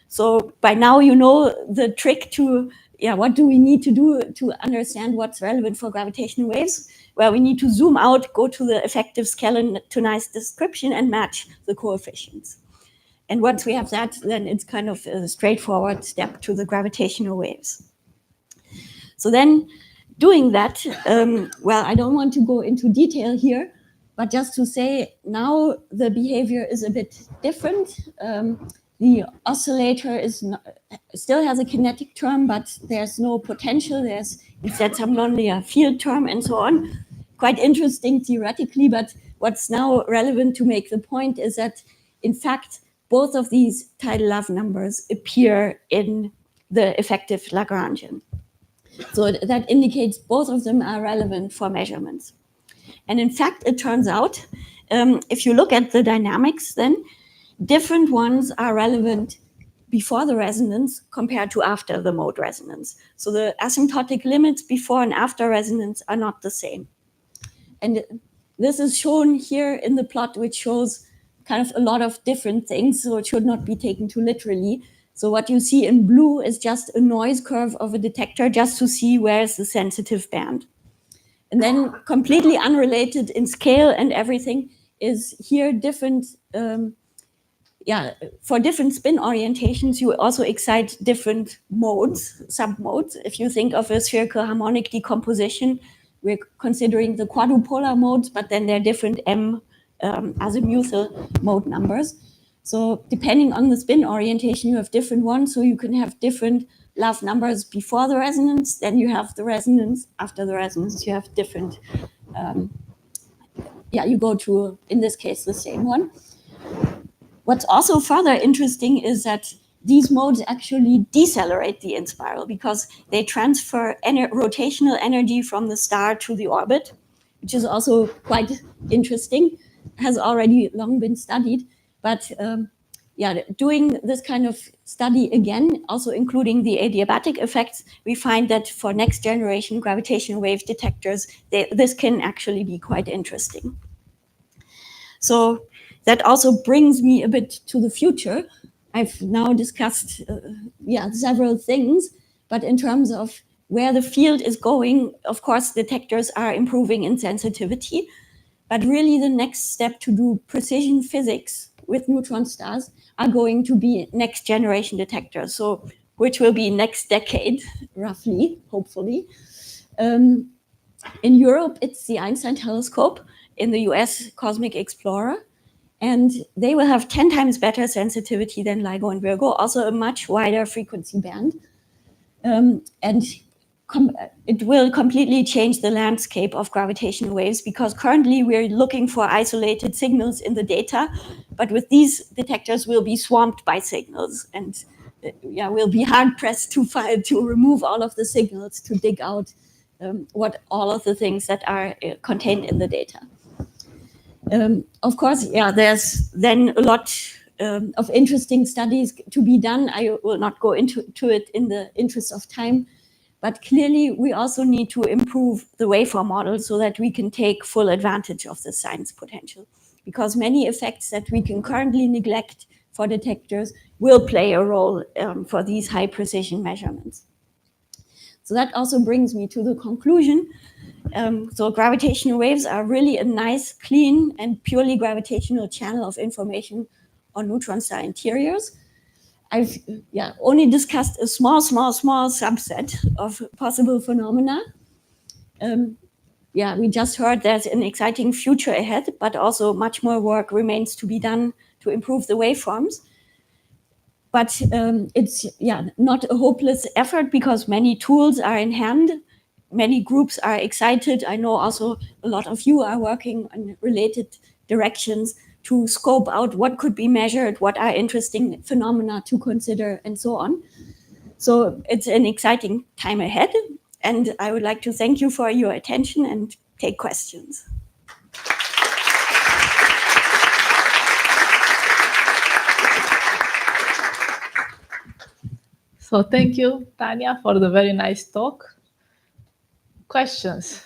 So by now you know the trick to, yeah, what do we need to do to understand what's relevant for gravitational waves? Well, we need to zoom out, go to the effective skeletonized description and match the coefficients. And once we have that, then it's kind of a straightforward step to the gravitational waves. So then doing that, well, I don't want to go into detail here, but just to say now the behavior is a bit different. The oscillator still has a kinetic term, but there's no potential. There's instead some nonlinear field term and so on. Quite interesting theoretically, but what's now relevant to make the point is that, in fact, both of these tidal love numbers appear in the effective Lagrangian. So that indicates both of them are relevant for measurements. And in fact, it turns out, if you look at the dynamics, then different ones are relevant before the resonance compared to after the mode resonance. So the asymptotic limits before and after resonance are not the same. And this is shown here in the plot, which shows kind of a lot of different things, so it should not be taken too literally. So what you see in blue is just a noise curve of a detector just to see where is the sensitive band. And then completely unrelated in scale and everything is here different, for different spin orientations, you also excite different modes, submodes. If you think of a spherical harmonic decomposition, we're considering the quadrupolar modes, but then there are different m azimuthal mode numbers. So depending on the spin orientation, you have different ones. So you can have different love numbers before the resonance, then you have the resonance. After the resonance, you have different, you go to, in this case, the same one. What's also further interesting is that these modes actually decelerate the inspiral because they transfer rotational energy from the star to the orbit, which is also quite interesting, has already long been studied. But doing this kind of study again, also including the adiabatic effects, we find that for next generation gravitational wave detectors, this can actually be quite interesting. So that also brings me a bit to the future. I've now discussed several things, but in terms of where the field is going, of course, detectors are improving in sensitivity, but really the next step to do precision physics with neutron stars are going to be next generation detectors, so which will be next decade, roughly, hopefully. In Europe, it's the Einstein telescope. In the US, Cosmic Explorer. And they will have 10 times better sensitivity than LIGO and Virgo, also a much wider frequency band. It will completely change the landscape of gravitational waves because currently we're looking for isolated signals in the data, but with these detectors we'll be swamped by signals and we'll be hard pressed to remove all of the signals to dig out what all of the things that are contained in the data. Of course, there's then a lot of interesting studies to be done. I will not go into it in the interest of time, but clearly we also need to improve the waveform model so that we can take full advantage of the science potential, because many effects that we can currently neglect for detectors will play a role for these high precision measurements. So that also brings me to the conclusion. So gravitational waves are really a nice, clean, and purely gravitational channel of information on neutron star interiors. I've only discussed a small subset of possible phenomena. We just heard there's an exciting future ahead, but also much more work remains to be done to improve the waveforms. But it's not a hopeless effort because many tools are in hand. Many groups are excited. I know also a lot of you are working on related directions to scope out what could be measured, what are interesting phenomena to consider, and so on. So it's an exciting time ahead. And I would like to thank you for your attention and take questions. So thank you, Tanja, for the very nice talk. Questions?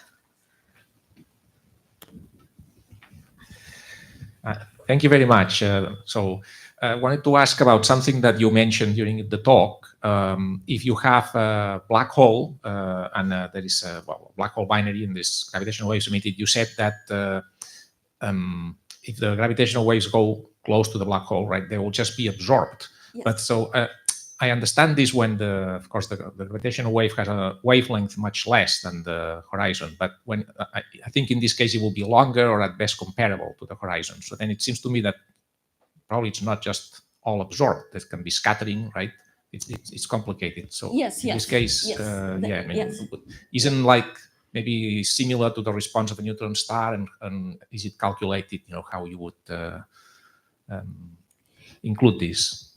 Thank you very much. I wanted to ask about something that you mentioned during the talk. If you have a black hole and there is a black hole binary in this gravitational waves emitted, you said that if the gravitational waves go close to the black hole, right, they will just be absorbed. Yes. But so I understand this when of course the gravitational wave has a wavelength much less than the horizon, but when I think in this case it will be longer or at best comparable to the horizon. So then it seems to me that probably it's not just all absorbed. There can be scattering, right? It's complicated. So in this case, isn't like maybe similar to the response of a neutron star, and is it calculated? You know how you would include this?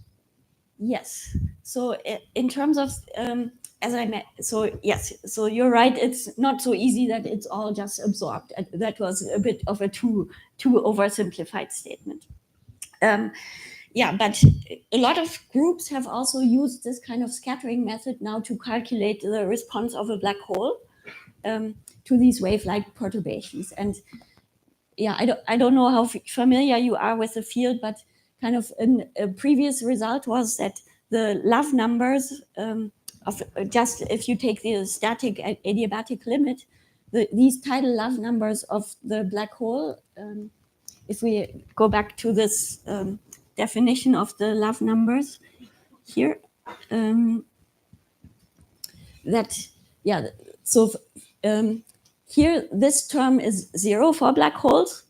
Yes. So in terms of so you're right. It's not so easy that it's all just absorbed. That was a bit of a too oversimplified statement. But a lot of groups have also used this kind of scattering method now to calculate the response of a black hole to these wave-like perturbations. And I don't know how familiar you are with the field, but kind of a previous result was that the love numbers of just if you take the static adiabatic limit, these tidal love numbers of the black hole, if we go back to this definition of the love numbers here, here, this term is 0 for black holes.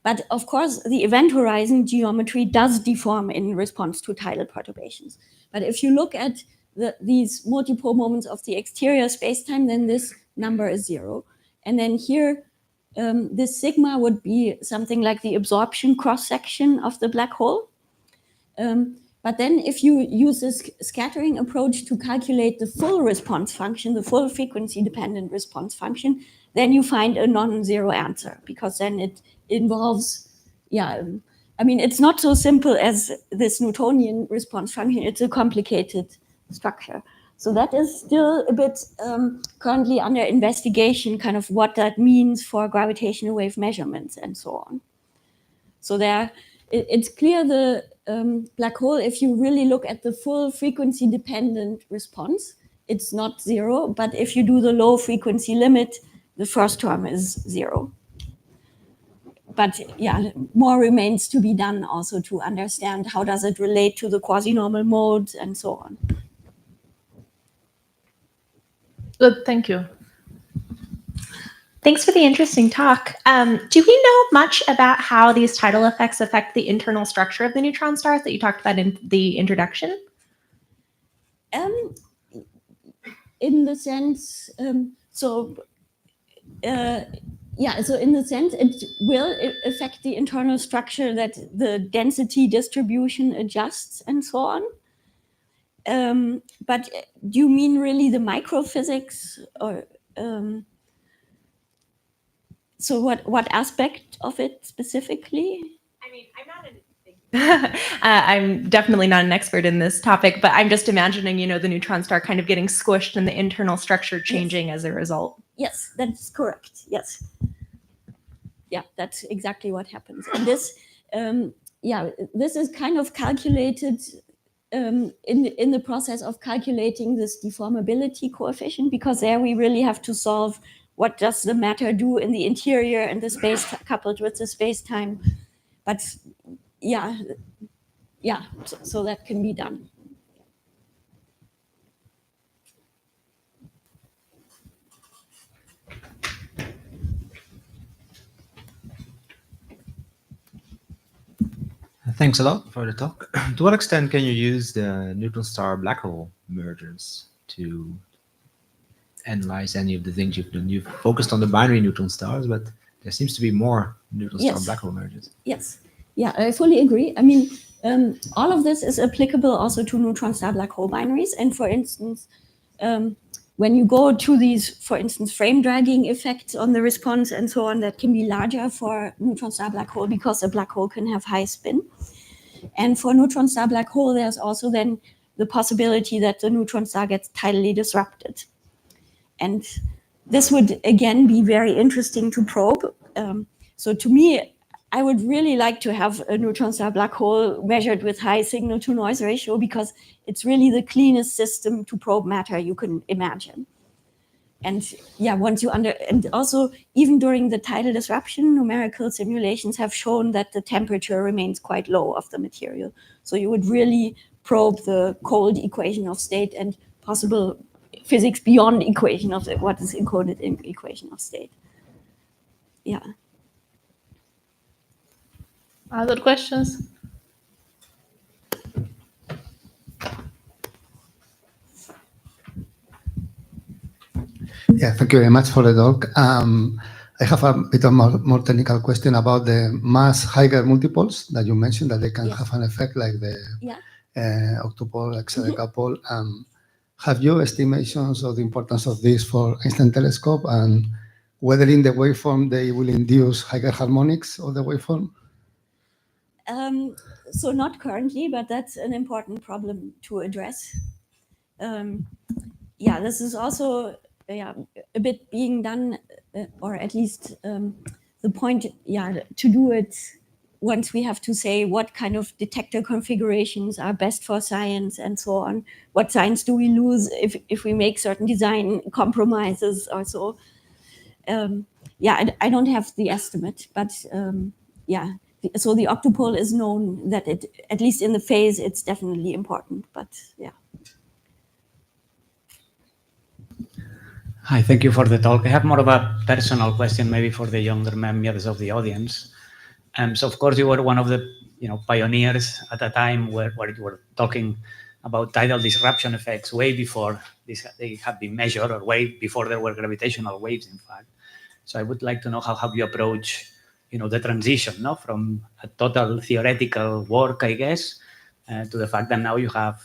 But of course, the event horizon geometry does deform in response to tidal perturbations. But if you look at these multiple moments of the exterior spacetime, then this number is 0. And then here, this sigma would be something like the absorption cross-section of the black hole. But then if you use this scattering approach to calculate the full response function, the full frequency-dependent response function, then you find a non-zero answer, because then it involves, I mean, it's not so simple as this Newtonian response function. It's a complicated structure. So that is still a bit currently under investigation, kind of what that means for gravitational wave measurements and so on. So it's clear the black hole, if you really look at the full frequency-dependent response, it's not 0. But if you do the low frequency limit, the first term is 0. But yeah, more remains to be done also to understand how does it relate to the quasi-normal modes and so on. Good, thank you. Thanks for the interesting talk. Do we know much about how these tidal effects affect the internal structure of the neutron stars that you talked about in the introduction? In the sense, so in the sense it will affect the internal structure, that the density distribution adjusts and so on. But do you mean really the microphysics, or so what aspect of it specifically? I mean, I'm not I'm definitely not an expert in this topic, but I'm just imagining, you know, the neutron star kind of getting squished and the internal structure changing as a result. Yes, that's correct. Yes. Yeah, that's exactly what happens. And this, this is kind of calculated in the process of calculating this deformability coefficient, because there we really have to solve what does the matter do in the interior and the space coupled with the space-time. But so that can be done. Thanks a lot for the talk. To what extent can you use the neutron star black hole mergers to analyze any of the things you've done? You've focused on the binary neutron stars, but there seems to be more neutron star black hole mergers. Yes. Yeah, I fully agree. I mean, all of this is applicable also to neutron star black hole binaries. And for instance, when you go to these, for instance, frame dragging effects on the response and so on, that can be larger for neutron star black hole because a black hole can have high spin. And for neutron star black hole, there's also then the possibility that the neutron star gets tidally disrupted. And this would, again, be very interesting to probe. So to me, I would really like to have a neutron star black hole measured with high signal to noise ratio, because it's really the cleanest system to probe matter you can imagine. And yeah, and also even during the tidal disruption, numerical simulations have shown that the temperature remains quite low of the material. So you would really probe the cold equation of state and possible physics beyond equation of what is encoded in equation of state. Yeah. Other questions? Yeah, thank you very much for the talk. I have a bit of more technical question about the mass Higher multiples that you mentioned, that they can have an effect like the octupole, hexadecapole. Have you estimations of the importance of this for Einstein telescope, and whether in the waveform they will induce higher harmonics of the waveform? So not currently, but that's an important problem to address. This is also a bit being done, or at least the point, to do it once we have to say what kind of detector configurations are best for science and so on. What science do we lose if we make certain design compromises or so? I don't have the estimate, but so the octupole is known that it, at least in the phase, it's definitely important, but yeah. Hi, thank you for the talk. I have more of a personal question, maybe for the younger members of the audience. So, of course, you were one of the pioneers at a time where you were talking about tidal disruption effects way before they have been measured, or way before there were gravitational waves, in fact. So, I would like to know how have you approach, the transition, from a total theoretical work, I guess, to the fact that now you have,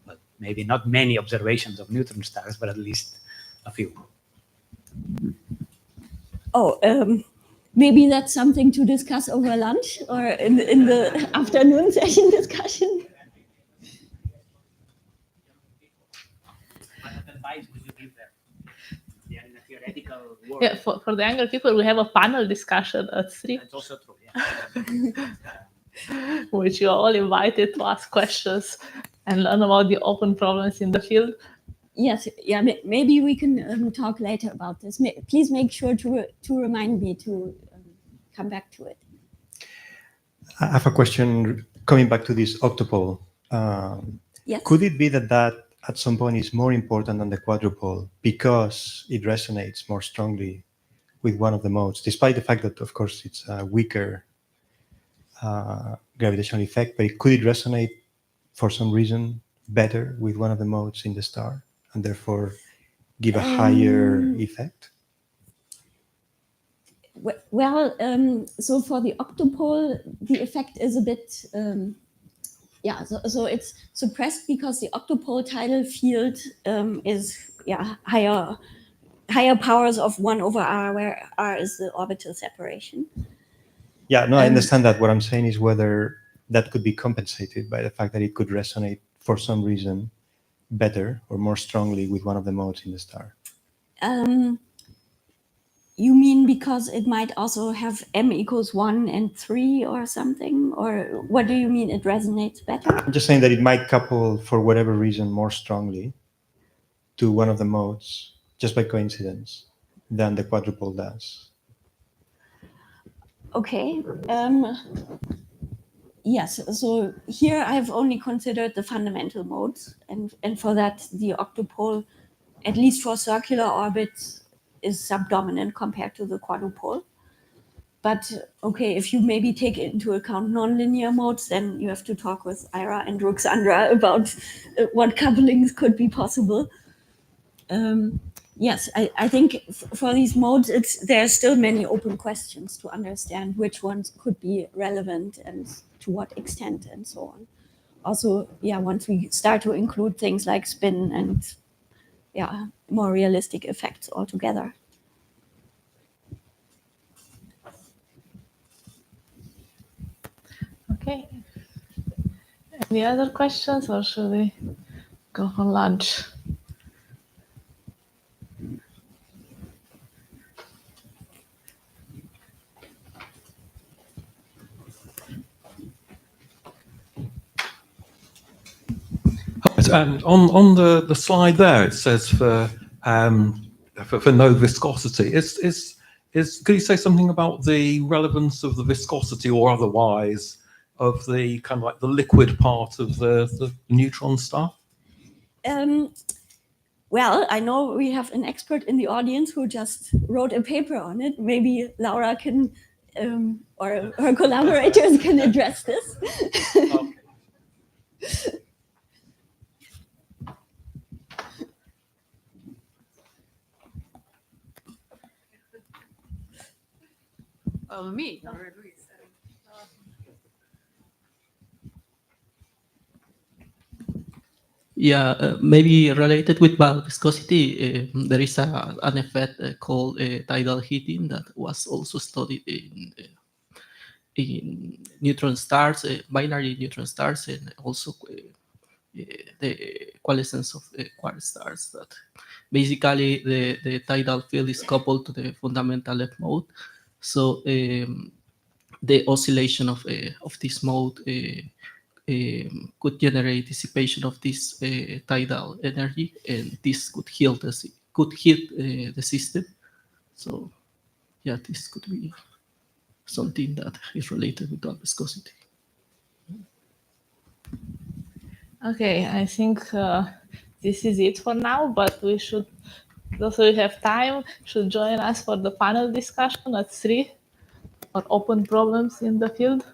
well, maybe not many observations of neutron stars, but at least a few. Oh, maybe that's something to discuss over lunch or in the afternoon session discussion. What advice would you give them? They are in a theoretical world. Yeah, for the younger people, we have a panel discussion at 3. That's also true, yeah. Which you are all invited to ask questions and learn about the open problems in the field. Yes, yeah, maybe we can talk later about this. Please make sure to remind me to come back to it. I have a question coming back to this octopole. Yes. Could it be that at some point is more important than the quadrupole because it resonates more strongly with one of the modes, despite the fact that, of course, it's a weaker gravitational effect, but could it resonate for some reason better with one of the modes in the star and therefore give a higher effect? Well, so for the octopole, the effect is a bit, so it's suppressed because the octopole tidal field is higher powers of 1/r, where r is the orbital separation. Yeah, no, I understand that. What I'm saying is whether that could be compensated by the fact that it could resonate for some reason better or more strongly with one of the modes in the star. You mean because it might also have m = 1 and 3 or something? Or what do you mean it resonates better? I'm just saying that it might couple for whatever reason more strongly to one of the modes just by coincidence than the quadrupole does. Okay. Yes, so here I've only considered the fundamental modes, and for that the octopole, at least for circular orbits, is subdominant compared to the quadrupole. But okay, if you maybe take into account nonlinear modes, then you have to talk with Ira and Ruxandra about what couplings could be possible. Yes, I think for these modes, there are still many open questions to understand which ones could be relevant and to what extent and so on. Also, once we start to include things like spin and more realistic effects altogether. Okay. Any other questions, or should we go for lunch? On the slide there, it says for no viscosity. Could you say something about the relevance of the viscosity or otherwise of the kind of like the liquid part of the neutron star? Well, I know we have an expert in the audience who just wrote a paper on it. Maybe Laura can, or her collaborators can address this. Okay. Me. Yeah, maybe related with bulk viscosity, there is an effect called tidal heating that was also studied in neutron stars, binary neutron stars, and also the coalescence of quark stars. That basically the tidal field is coupled to the fundamental F mode, so the oscillation of this mode could generate dissipation of this tidal energy, and this could heat the system. So, yeah, this could be something that is related with bulk viscosity. Okay, I think this is it for now, but we should those who have time should join us for the panel discussion at 3 on open problems in the field.